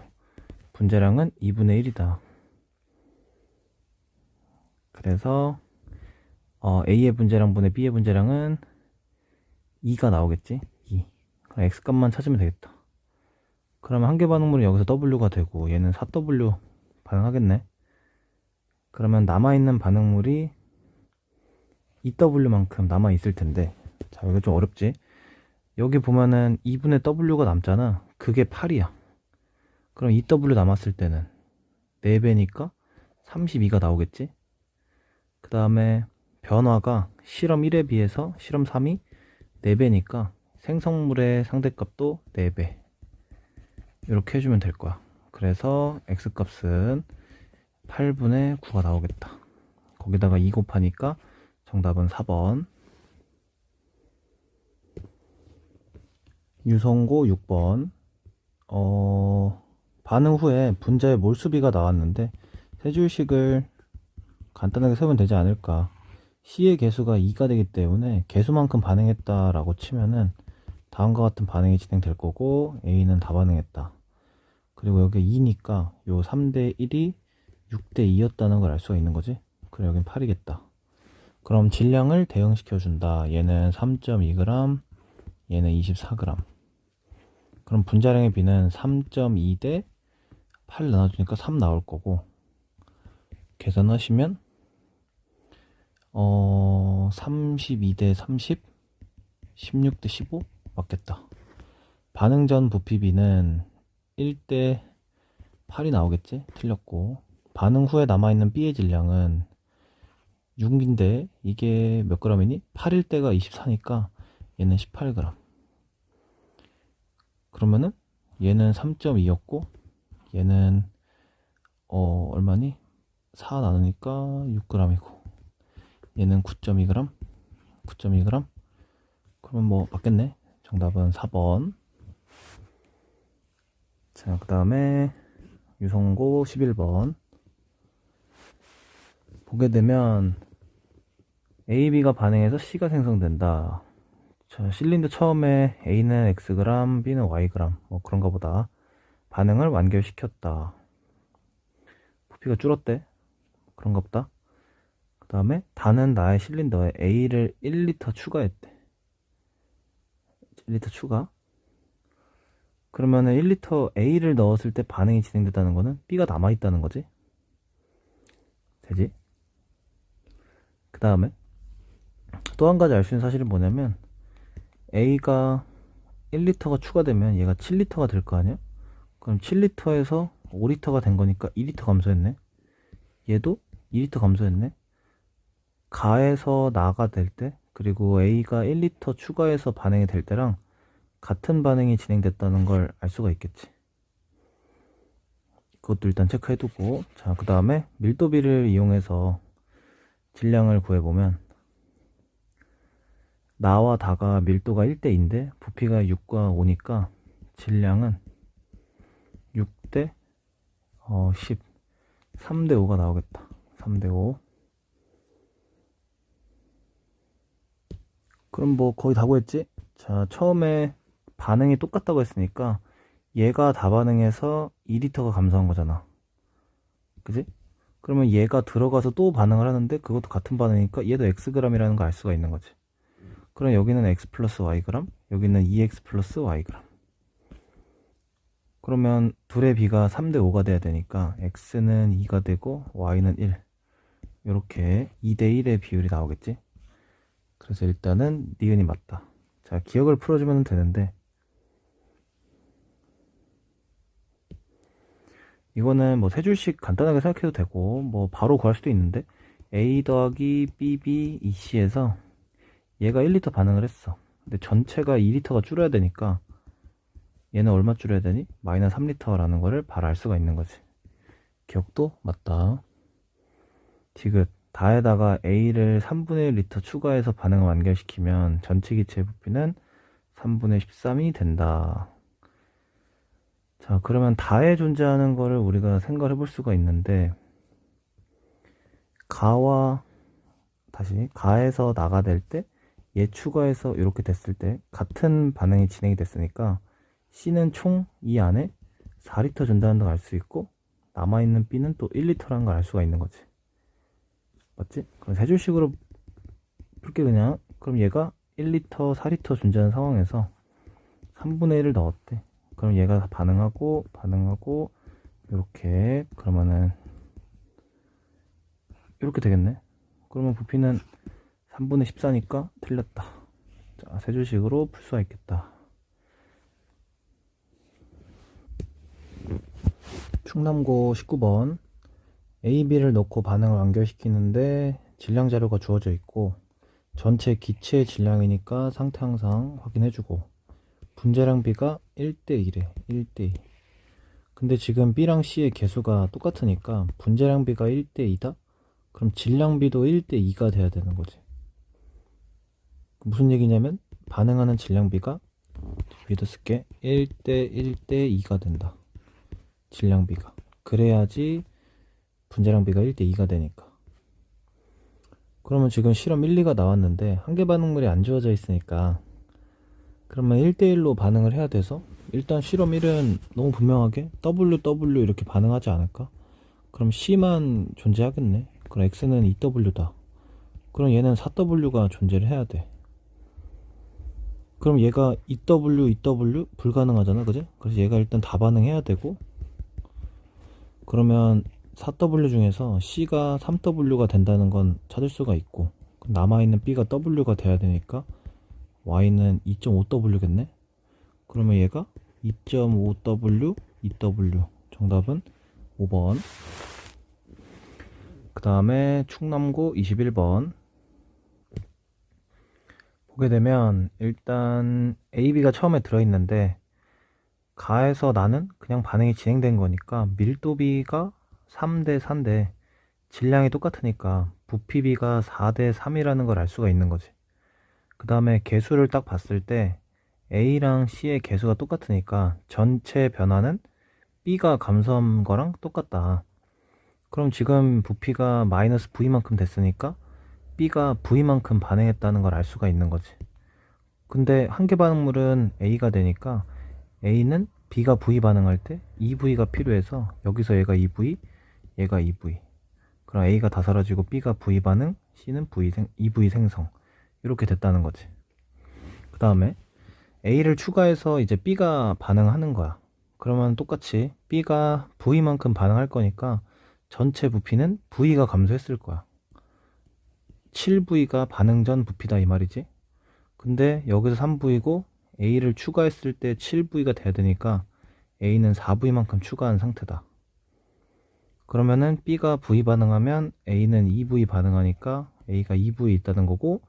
분자량은 2분의 1이다. 그래서 A의 분자량 분의 B의 분자량은 2가 나오겠지. 2. 그럼 X값만 찾으면 되겠다. 그러면 한 개 반응물은 여기서 W가 되고 얘는 4W 반응하겠네. 그러면 남아있는 반응물이 2W만큼 남아있을 텐데, 자, 이거 좀 어렵지. 여기 보면은 2분의 W가 남잖아. 그게 8이야. 그럼 2W 남았을 때는 4배니까 32가 나오겠지? 그 다음에 변화가 실험 1에 비해서 실험 3이 4배니까 생성물의 상대값도 4배. 이렇게 해주면 될 거야. 그래서 X값은 8분의 9가 나오겠다. 거기다가 2 곱하니까 정답은 4번. 유성고 6번. 반응 후에 분자의 몰수비가 나왔는데 세 줄씩을 간단하게 세우면 되지 않을까. C의 개수가 2가 되기 때문에 개수만큼 반응했다라고 치면은 다음과 같은 반응이 진행될 거고, A는 다 반응했다. 그리고 여기 2니까 요 3대 1이 6대 2였다는 걸 알 수가 있는 거지. 그래, 여긴 8이겠다. 그럼 질량을 대응시켜준다. 얘는 3.2g, 얘는 24g. 그럼 분자량의 비는 3.2 대 8 나눠주니까 3 나올 거고, 계산하시면 32 대 30, 16 대 15 맞겠다. 반응 전 부피비는 1 대 8이 나오겠지? 틀렸고, 반응 후에 남아있는 B의 질량은 6인데 이게 몇 g이니? 8일 때가 24니까 얘는 18g. 그러면은 얘는 3.2였고 얘는 얼마니? 4 나누니까 6g이고 얘는 9.2g. 9.2g. 그러면 뭐 맞겠네. 정답은 4번. 자, 그 다음에 유성고 11번 보게 되면 A, B가 반응해서 C가 생성된다. 자, 실린더 처음에 A는 Xg, B는 Yg, 뭐 그런가 보다. 반응을 완결시켰다. 부피가 줄었대. 그런가 보다. 그 다음에 다는 나의 실린더에 A를 1리터 추가했대. 1리터 추가. 그러면은 1리터 A를 넣었을 때 반응이 진행됐다는 거는 B가 남아있다는 거지. 되지? 그 다음에 또 한 가지 알 수 있는 사실은 뭐냐면 A가 1리터가 추가되면 얘가 7리터가 될 거 아니야? 그럼 7리터에서 5리터가 된 거니까 2리터 감소했네. 얘도 2리터 감소했네. 가에서 나가 될 때, 그리고 A가 1리터 추가해서 반응이 될 때랑 같은 반응이 진행됐다는 걸 알 수가 있겠지. 그것도 일단 체크해두고, 자, 그 다음에 밀도비를 이용해서 질량을 구해보면 나와 다가 밀도가 1대2인데 부피가 6과 5니까 질량은 6대 10, 3대 5가 나오겠다. 3대 5. 그럼 뭐 거의 다 구했지? 자, 처음에 반응이 똑같다고 했으니까 얘가 다 반응해서 2리터가 감소한 거잖아. 그지? 그러면 얘가 들어가서 또 반응을 하는데 그것도 같은 반응이니까 얘도 Xg이라는 걸 알 수가 있는 거지. 그럼 여기는 X 플러스 Yg, 여기는 2X 플러스 Yg. 그러면 둘의 비가 3대 5가 돼야 되니까 X는 2가 되고 Y는 1. 이렇게 2대 1의 비율이 나오겠지? 그래서 일단은 니은이 맞다. 자, 기억을 풀어주면 되는데 이거는 뭐 세 줄씩 간단하게 생각해도 되고 뭐 바로 구할 수도 있는데 A 더하기 BB EC에서 얘가 1리터 반응을 했어. 근데 전체가 2리터가 줄어야 되니까 얘는 얼마 줄여야 되니? 마이너스 3리터라는 거를 바로 알 수가 있는 거지. 기억도 맞다. 디귿 다에다가 A를 3분의 1리터 추가해서 반응을 완결시키면 전체 기체의 부피는 3분의 13이 된다. 자, 그러면 다에 존재하는 거를 우리가 생각을 해볼 수가 있는데 가와 다시 가에서 나가 될 때 얘 추가해서 이렇게 됐을 때 같은 반응이 진행이 됐으니까 C는 총 이 안에 4리터 준다는 걸 알 수 있고 남아있는 B는 또 1리터라는 걸 알 수가 있는 거지. 맞지? 그럼 세 줄씩으로 풀게 그냥. 그럼 얘가 1리터, 4리터 존재하는 상황에서 3분의 1을 넣었대. 그럼 얘가 반응하고 이렇게 그러면은 이렇게 되겠네. 그러면 부피는 3분의 14니까 틀렸다. 자, 세 줄씩으로 풀 수가 있겠다. 충남고 19번 A, B를 넣고 반응을 완결시키는데 질량 자료가 주어져 있고 전체 기체 질량이니까 상태 항상 확인해주고 분자량 B가 1대1에 1대2. 근데 지금 B랑 C의 개수가 똑같으니까 분자량 B가 1대2다? 그럼 질량 B도 1대2가 돼야 되는 거지. 무슨 얘기냐면 반응하는 질량 B가 위에다 쓸게 1대1대2가 된다. 질량 B가. 그래야지 분자량 B가 1대2가 되니까. 그러면 지금 실험 1, 2가 나왔는데 한계 반응물이 안 주어져 있으니까 그러면 1대1로 반응을 해야 돼서 일단 실험 1은 너무 분명하게 WW 이렇게 반응하지 않을까? 그럼 C만 존재하겠네. 그럼 X는 2W다. 그럼 얘는 4W가 존재를 해야 돼. 그럼 얘가 2W, 2W 불가능하잖아, 그지? 그래서 얘가 일단 다 반응해야 되고 그러면 4W 중에서 C가 3W가 된다는 건 찾을 수가 있고 남아있는 B가 W가 돼야 되니까 Y는 2.5W겠네? 그러면 얘가 2.5W, 2W 정답은 5번. 그 다음에 충남고 21번 보게 되면 일단 A, B가 처음에 들어있는데 가에서 나는 그냥 반응이 진행된 거니까 밀도비가 3대 4인데 질량이 똑같으니까 부피비가 4대 3이라는 걸 알 수가 있는 거지. 그 다음에 개수를 딱 봤을 때 A랑 C의 개수가 똑같으니까 전체 변화는 B가 감소한 거랑 똑같다. 그럼 지금 부피가 마이너스 V만큼 됐으니까 B가 V만큼 반응했다는 걸 알 수가 있는 거지. 근데 한계 반응물은 A가 되니까 A는 B가 V 반응할 때 2V가 필요해서 여기서 얘가 2V, 얘가 2V. 그럼 A가 다 사라지고 B가 V 반응, C는 2V 생성. 이렇게 됐다는 거지. 그 다음에 A를 추가해서 이제 B가 반응하는 거야. 그러면 똑같이 B가 V만큼 반응할 거니까 전체 부피는 V가 감소했을 거야. 7V가 반응 전 부피다 이 말이지. 근데 여기서 3V고 A를 추가했을 때 7V가 돼야 되니까 A는 4V만큼 추가한 상태다. 그러면은 B가 V 반응하면 A는 2V 반응하니까 A가 2V 있다는 거고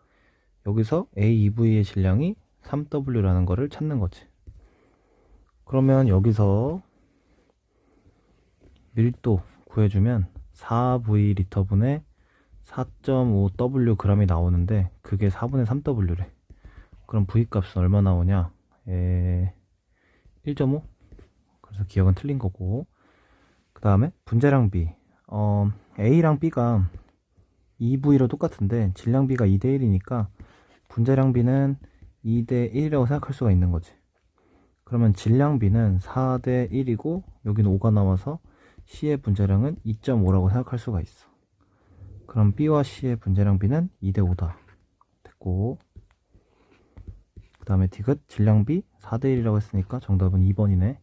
여기서 A, 2V의 질량이 3W라는 거를 찾는 거지. 그러면 여기서 밀도 구해주면 4V 리터분의 4.5W g이 나오는데 그게 4분의 3W래. 그럼 V 값은 얼마 나오냐? 1.5? 그래서 기억은 틀린 거고. 그 다음에 분자량 B. A랑 B가 2V로 똑같은데 질량 B가 2대1이니까 분자량 B는 2대1이라고 생각할 수가 있는 거지. 그러면 질량 B는 4대1이고 여기는 5가 나와서 C의 분자량은 2.5라고 생각할 수가 있어. 그럼 B와 C의 분자량 B는 2대5다. 됐고 그 다음에 디귿 질량 B 4대1이라고 했으니까 정답은 2번이네.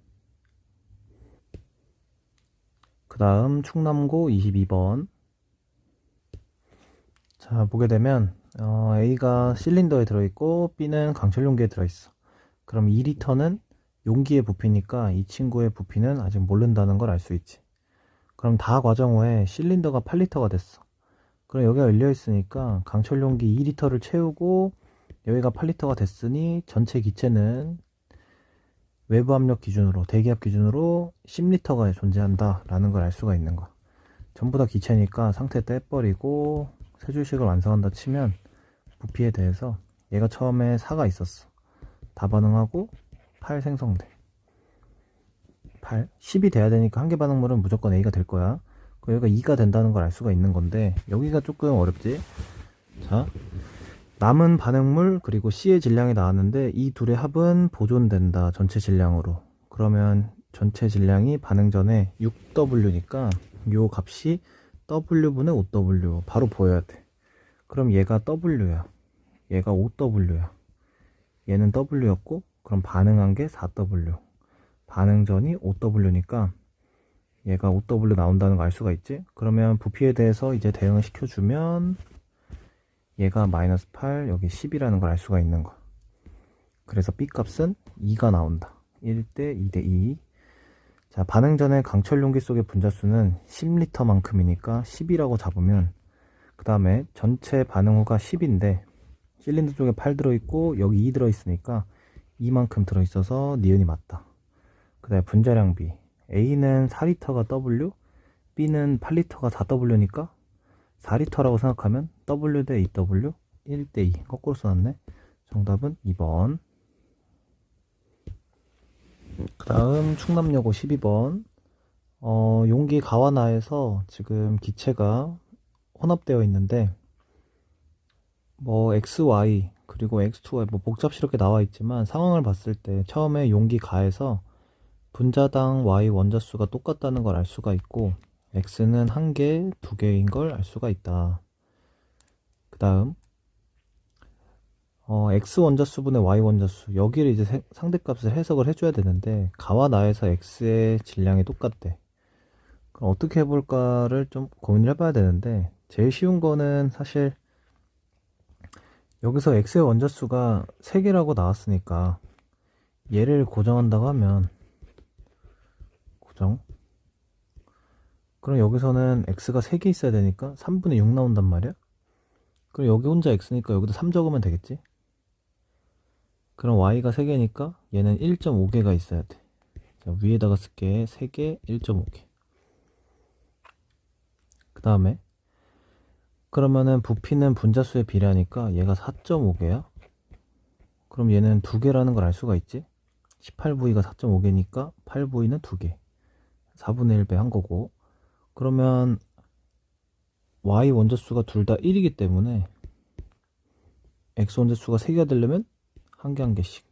그 다음 충남고 22번. 자 보게 되면 A가 실린더에 들어있고 B는 강철 용기에 들어있어. 그럼 2리터는 용기의 부피니까 이 친구의 부피는 아직 모른다는 걸 알 수 있지. 그럼 다 과정 후에 실린더가 8리터가 됐어. 그럼 여기가 열려 있으니까 강철 용기 2리터를 채우고 여기가 8리터가 됐으니 전체 기체는 외부 압력 기준으로 대기압 기준으로 10리터가 존재한다 라는 걸 알 수가 있는 거야. 전부 다 기체니까 상태 떼버리고 세 줄씩을 완성한다 치면 부피에 대해서 얘가 처음에 4가 있었어. 다 반응하고 8 생성돼. 8, 10이 돼야 되니까 한계 반응물은 무조건 A가 될 거야. 여기가 2가 된다는 걸 알 수가 있는 건데 여기가 조금 어렵지. 자, 남은 반응물 그리고 C의 질량이 나왔는데 이 둘의 합은 보존된다 전체 질량으로. 그러면 전체 질량이 반응 전에 6W니까 요 값이 W분의 5W 바로 보여야 돼. 그럼 얘가 W야, 얘가 5W야, 얘는 W였고 그럼 반응한 게 4W, 반응 전이 5W니까 얘가 5W 나온다는 거 알 수가 있지. 그러면 부피에 대해서 이제 대응을 시켜주면 얘가 마이너스 8 여기 10이라는 걸 알 수가 있는 거야. 그래서 B 값은 2가 나온다. 1대 2대 2. 자, 반응 전에 강철 용기 속의 분자수는 10리터만큼이니까 10이라고 잡으면, 그 다음에 전체 반응 후가 10인데 실린더 쪽에 8 들어있고 여기 2 들어있으니까 2만큼 들어있어서 니은이 맞다. 그 다음에 분자량 B, A는 4리터가 W, B는 8리터가 4W니까 4리터라고 생각하면 W 대 2W 1대 2. 거꾸로 써놨네. 정답은 2번. 그 다음 충남여고 12번. 용기 가와나에서 지금 기체가 혼합되어 있는데 뭐 XY 그리고 X2Y 뭐 복잡스럽게 나와 있지만 상황을 봤을 때 처음에 용기 가에서 분자당 Y 원자수가 똑같다는 걸 알 수가 있고 X는 1개, 2개인 걸 알 수가 있다. 그 다음 X 원자수분의 Y 원자수, 여기를 이제 상대값을 해석을 해줘야 되는데 가와 나에서 X의 질량이 똑같대. 그럼 어떻게 해볼까를 좀 고민을 해봐야 되는데 제일 쉬운 거는 사실 여기서 X의 원자수가 3개라고 나왔으니까 얘를 고정한다고 하면 고정, 그럼 여기서는 X가 3개 있어야 되니까 3분의 6 나온단 말이야. 그럼 여기 혼자 X니까 여기도 3 적으면 되겠지. 그럼 Y가 3개니까 얘는 1.5개가 있어야 돼. 자, 위에다가 쓸게. 3개 1.5개. 그 다음에 그러면은 부피는 분자수에 비례하니까 얘가 4.5개야. 그럼 얘는 2개라는 걸 알 수가 있지. 18V가 4.5개니까 8V는 2개, 4분의 1배 한 거고. 그러면 Y 원자수가 둘 다 1이기 때문에 X 원자수가 3개가 되려면 1개 1개씩.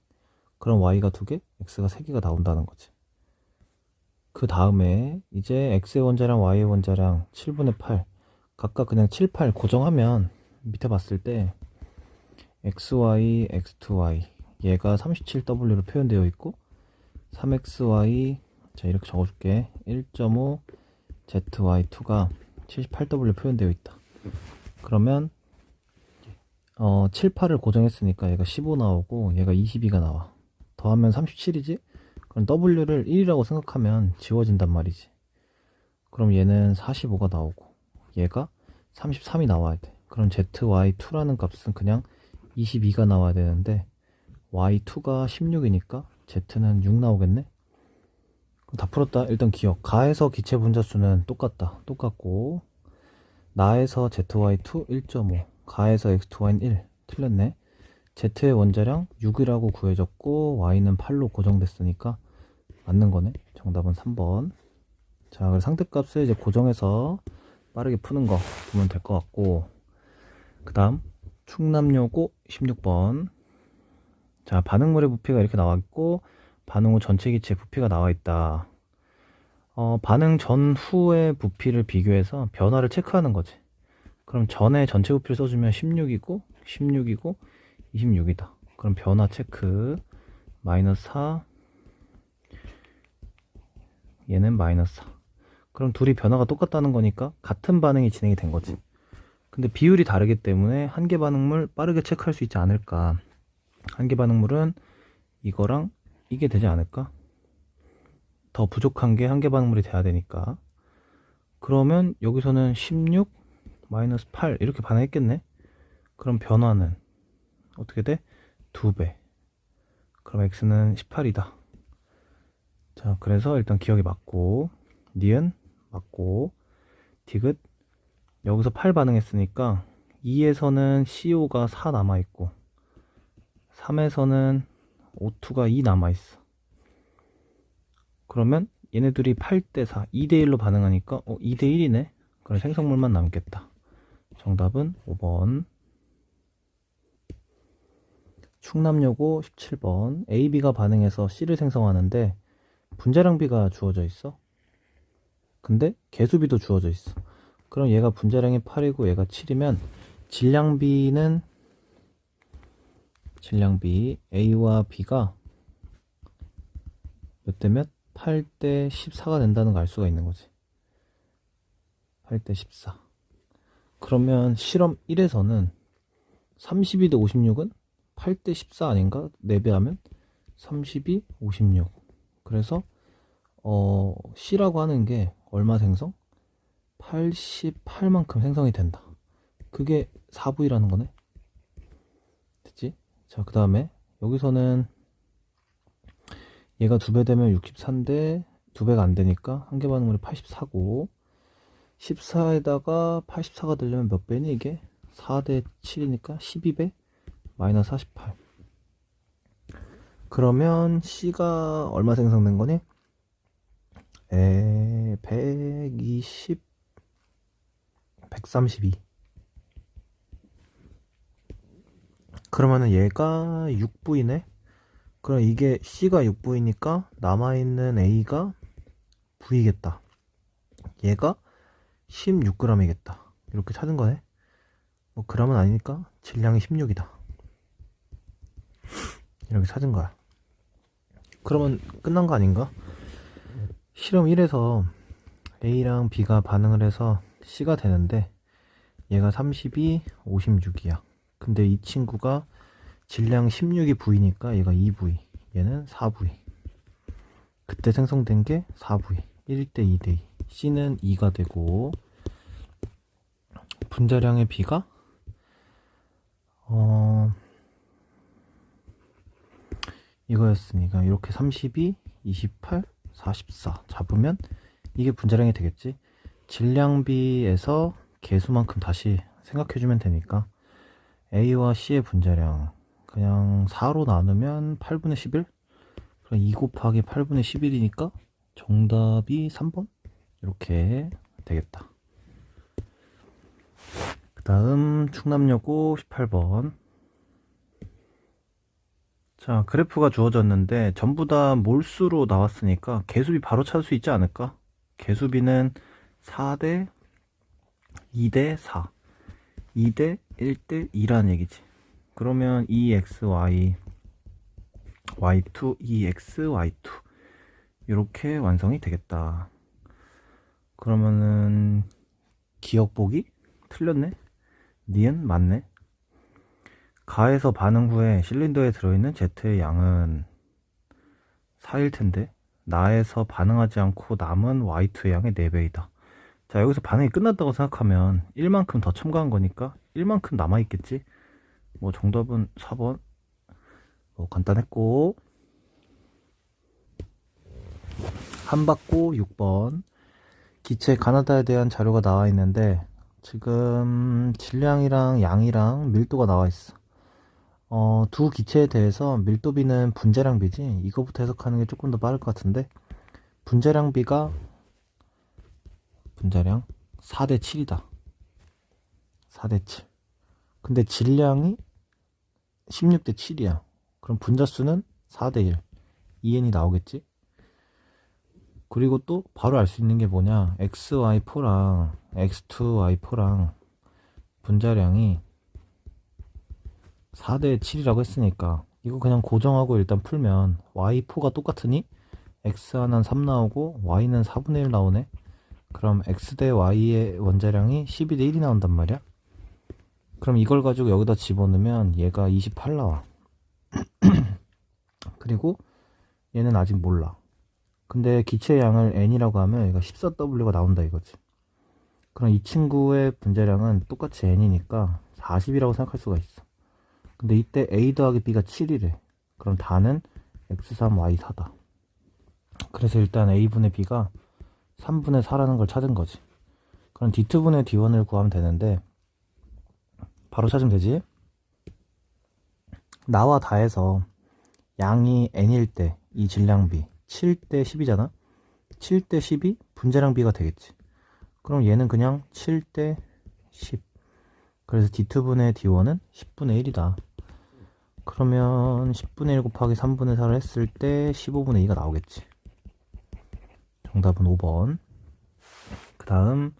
그럼 Y가 2개, X가 3개가 나온다는 거지. 그 다음에 이제 X의 원자량, Y의 원자량 7분의 8 각각 그냥 7, 8 고정하면 밑에 봤을 때 XY, X2Y 얘가 37W로 표현되어 있고 3XY, 자 이렇게 적어줄게. 1.5 ZY2가 78W 표현되어 있다. 그러면 7, 8을 고정했으니까 얘가 15 나오고 얘가 22가 나와. 더하면 37이지? 그럼 W를 1이라고 생각하면 지워진단 말이지. 그럼 얘는 45가 나오고 얘가 33이 나와야 돼. 그럼 ZY2라는 값은 그냥 22가 나와야 되는데 Y2가 16이니까 Z는 6 나오겠네? 그럼 다 풀었다. 일단 기억. 가에서 기체 분자수는 똑같고 나에서 ZY2 1.5, 가에서 X2Y는 1. 틀렸네. Z의 원자량 6이라고 구해졌고 Y는 8로 고정됐으니까 맞는 거네. 정답은 3번. 자, 그래서 상대값을 이제 고정해서 빠르게 푸는 거 보면 될 것 같고, 그 다음 충남여고 16번. 자, 반응물의 부피가 이렇게 나와 있고 반응 후 전체 기체 부피가 나와 있다. 반응 전후의 부피를 비교해서 변화를 체크하는 거지. 그럼 전에 전체 부피를 써주면 16이고 26이다. 그럼 변화 체크. 마이너스 4, 얘는 마이너스 4. 그럼 둘이 변화가 똑같다는 거니까 같은 반응이 진행이 된 거지. 근데 비율이 다르기 때문에 한 개 반응물 빠르게 체크할 수 있지 않을까. 한 개 반응물은 이거랑 이게 되지 않을까? 더 부족한 게 한 개 반응물이 돼야 되니까. 그러면 여기서는 16 마이너스 8 이렇게 반응했겠네. 그럼 변화는 어떻게 돼? 2배. 그럼 x는 18이다. 자, 그래서 일단 기억이 맞고, 니은 맞고, 디귿 여기서 8 반응했으니까 2에서는 CO가 4 남아있고 3에서는 O2가 2 남아있어. 그러면 얘네들이 8대 4, 2대 1로 반응하니까 2대 1이네. 그럼 생성물만 남겠다. 정답은 5번. 충남여고 17번. A, B가 반응해서 C를 생성하는데 분자량 B가 주어져 있어. 근데 개수 B도 주어져 있어. 그럼 얘가 분자량이 8이고 얘가 7이면 질량 B는 질량 B, A와 B가 몇 대 몇? 8대 14가 된다는 걸 알 수가 있는 거지. 8대 14. 그러면 실험 1에서는 32대 56은 8대 14 아닌가? 4배 하면 32, 56. 그래서 C라고 하는 게 얼마 생성? 88만큼 생성이 된다. 그게 4V라는 거네. 됐지? 자, 그 다음에 여기서는 얘가 2배 되면 64인데 2배가 안 되니까 한 개 반응률이 84고 14에다가 84가 되려면 몇 배니 이게? 4대 7이니까 12배 마이너스 48. 그러면 C가 얼마 생성된 거니? 120, 132. 그러면은 얘가 6V네? 그럼 이게 C가 6V니까 남아있는 A가 V겠다. 얘가 16g이겠다. 이렇게 찾은 거네. 뭐 g은 아니니까 질량이 16이다. 이렇게 찾은 거야. 그러면 끝난 거 아닌가? 실험 1에서 A랑 B가 반응을 해서 C가 되는데 얘가 32, 56이야. 근데 이 친구가 질량 16이 V니까 얘가 2V, 얘는 4V. 그때 생성된 게 4V, 1대 2대 2. C는 2가 되고 분자량의 B가 이거였으니까 이렇게 32, 28, 44 잡으면 이게 분자량이 되겠지. 질량비에서 개수만큼 다시 생각해주면 되니까 A와 C의 분자량 그냥 4로 나누면 8분의 11? 그럼 2 곱하기 8분의 11이니까 정답이 3번? 이렇게 되겠다. 그 다음 충남여고 18번. 자, 그래프가 주어졌는데 전부 다 몰수로 나왔으니까 개수비 바로 찾을 수 있지 않을까? 개수비는 4대 2대 4, 2대 1대 2라는 얘기지. 그러면 EXY, Y2, EX, Y2 이렇게 완성이 되겠다. 그러면은 기억보기? 틀렸네? 니은 맞네? 가에서 반응 후에 실린더에 들어있는 Z의 양은 4일 텐데 나에서 반응하지 않고 남은 Y2의 양의 4배이다. 자, 여기서 반응이 끝났다고 생각하면 1만큼 더 첨가한 거니까 1만큼 남아있겠지? 뭐 정답은 4번. 뭐 간단했고 한받고 6번. 기체 가나다에 대한 자료가 나와 있는데 지금 질량이랑 양이랑 밀도가 나와 있어. 두 기체에 대해서 밀도비는 분자량비지. 이거부터 해석하는 게 조금 더 빠를 것 같은데 분자량비가 분자량 4대 7이다. 4대 7. 근데 질량이 16대 7이야. 그럼 분자수는 4대 1. 2n이 나오겠지? 그리고 또 바로 알 수 있는 게 뭐냐? XY4랑 X2Y4랑 분자량이 4대 7이라고 했으니까 이거 그냥 고정하고 일단 풀면 Y4가 똑같으니 X 하나는 3 나오고 Y는 4분의 1 나오네. 그럼 X 대 Y의 원자량이 12대 1이 나온단 말이야. 그럼 이걸 가지고 여기다 집어넣으면 얘가 28 나와. 그리고 얘는 아직 몰라. 근데 기체의 양을 n이라고 하면 얘가 14w가 나온다 이거지. 그럼 이 친구의 분자량은 똑같이 n이니까 40이라고 생각할 수가 있어. 근데 이때 a 더하기 b가 7이래. 그럼 다는 x3 y4다. 그래서 일단 a분의 b가 3분의 4라는 걸 찾은 거지. 그럼 d2분의 d1을 구하면 되는데 바로 찾으면 되지. 나와 다해서 양이 n일 때 이 질량비 7대 10이잖아. 7대 10이 분자량비가 되겠지. 그럼 얘는 그냥 7대 10. 그래서 d2분의 d1은 10분의 1이다. 그러면 10분의 1 곱하기 3분의 4를 했을 때 15분의 2가 나오겠지. 정답은 5번. 그 다음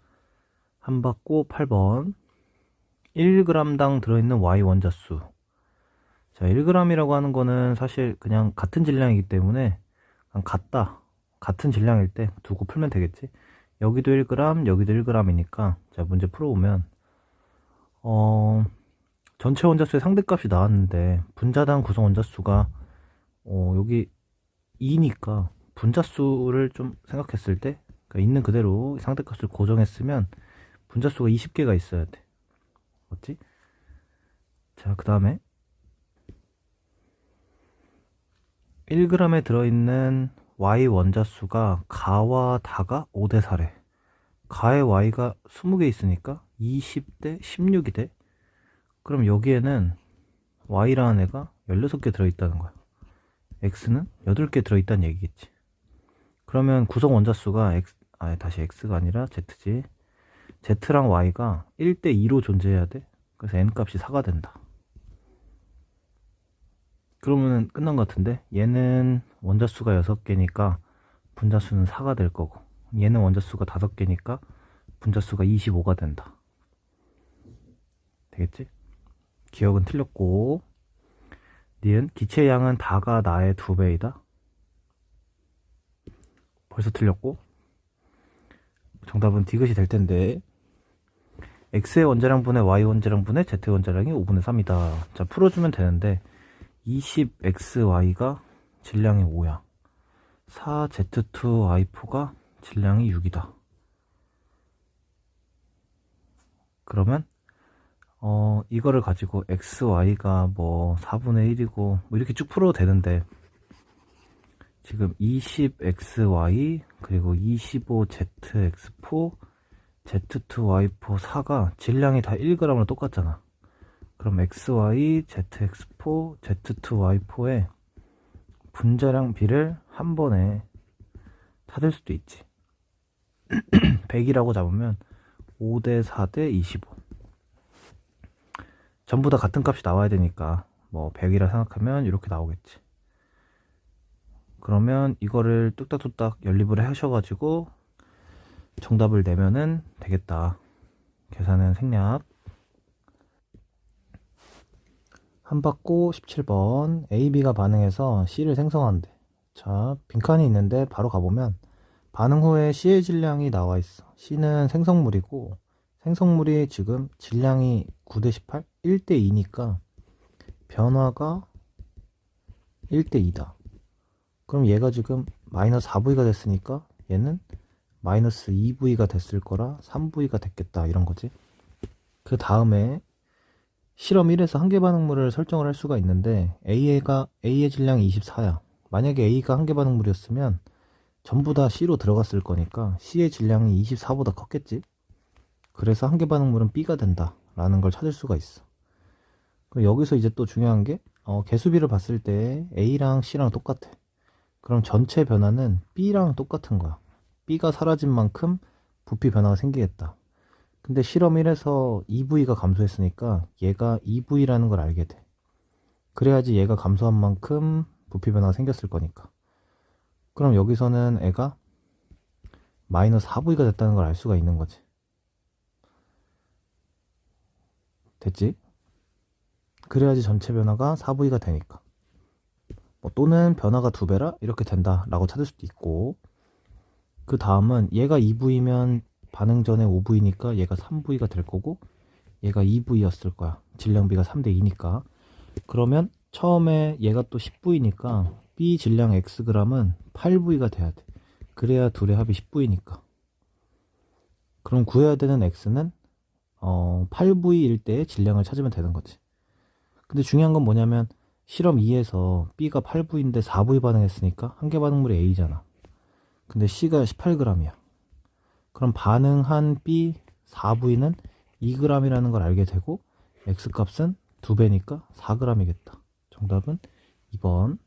한받고 8번. 1g당 들어있는 Y 원자수. 자, 1g이라고 하는 거는 사실 그냥 같은 질량이기 때문에 그냥 같은 질량일 때 두고 풀면 되겠지. 여기도 1g, 여기도 1g이니까 자, 문제 풀어보면 전체 원자수의 상대값이 나왔는데 분자당 구성 원자수가 여기 2니까 분자수를 좀 생각했을 때 그러니까 있는 그대로 상대값을 고정했으면 분자수가 20개가 있어야 돼. 맞지? 자, 그 다음에 1g에 들어있는 Y 원자수가 가와 다가 5대 4래. 가의 Y가 20개 있으니까 20대 16이 돼. 그럼 여기에는 Y라는 애가 16개 들어있다는 거야. X는 8개 들어있다는 얘기겠지. 그러면 구성 원자수가 다시 X가 아니라 Z지. Z랑 Y가 1대 2로 존재해야 돼. 그래서 N 값이 4가 된다. 그러면 끝난 것 같은데, 얘는 원자수가 6개니까 분자수는 4가 될 거고, 얘는 원자수가 5개니까 분자수가 25가 된다. 되겠지? 기억은 틀렸고, 니은 기체의 양은 다가 나의 2배이다. 벌써 틀렸고, 정답은 디귿이 될 텐데, X의 원자량분의 Y 원자량분의 Z의 원자량이 5분의 3이다. 자, 풀어주면 되는데, 20XY가 질량이 5야. 4Z2Y4가 질량이 6이다. 그러면 이거를 가지고 XY가 뭐 4분의 1이고 뭐 이렇게 쭉 풀어도 되는데, 지금 20XY 그리고 25ZX4 Z2Y4 4가 질량이 다 1g으로 똑같잖아. 그럼 XY, ZX4, Z2Y4의 분자량 비를 한 번에 찾을 수도 있지. 100이라고 잡으면 5대 4대 25. 전부 다 같은 값이 나와야 되니까 뭐 100이라 생각하면 이렇게 나오겠지. 그러면 이거를 뚝딱뚝딱 연립을 하셔가지고 정답을 내면은 되겠다. 계산은 생략. 한받고 17번 AB가 반응해서 C를 생성한대. 자, 빈칸이 있는데 바로 가보면 반응 후에 C의 질량이 나와 있어. C는 생성물이고 생성물이 지금 질량이 9대 18? 1대 2니까 변화가 1대 2다. 그럼 얘가 지금 마이너스 4V가 됐으니까 얘는 마이너스 2V가 됐을 거라 3V가 됐겠다, 이런 거지. 그 다음에 실험 1에서 한계 반응물을 설정을 할 수가 있는데 A의 질량이 24야. 만약에 A가 한계 반응물이었으면 전부 다 C로 들어갔을 거니까 C의 질량이 24보다 컸겠지. 그래서 한계 반응물은 B가 된다 라는 걸 찾을 수가 있어. 그럼 여기서 이제 또 중요한 게 개수비를 봤을 때 A랑 C랑 똑같아. 그럼 전체 변화는 B랑 똑같은 거야. B가 사라진 만큼 부피 변화가 생기겠다. 근데 실험 1에서 2V가 감소했으니까 얘가 2V라는 걸 알게 돼. 그래야지 얘가 감소한 만큼 부피 변화가 생겼을 거니까. 그럼 여기서는 애가 마이너스 4V가 됐다는 걸 알 수가 있는 거지. 됐지? 그래야지 전체 변화가 4V가 되니까. 또는 변화가 2배라 이렇게 된다 라고 찾을 수도 있고, 그 다음은 얘가 2V면 반응 전에 5V니까 얘가 3V가 될 거고, 얘가 2V였을 거야. 질량비가 3대 2니까. 그러면 처음에 얘가 또 10V니까 B 질량 Xg은 8V가 돼야 돼. 그래야 둘의 합이 10V니까. 그럼 구해야 되는 X는 8V일 때의 질량을 찾으면 되는 거지. 근데 중요한 건 뭐냐면 실험 2에서 B가 8V인데 4V 반응했으니까 한계 반응물이 A잖아. 근데 C가 18g이야. 그럼 반응한 B 4V는 2g이라는 걸 알게 되고 X값은 2배니까 4g이겠다. 정답은 2번.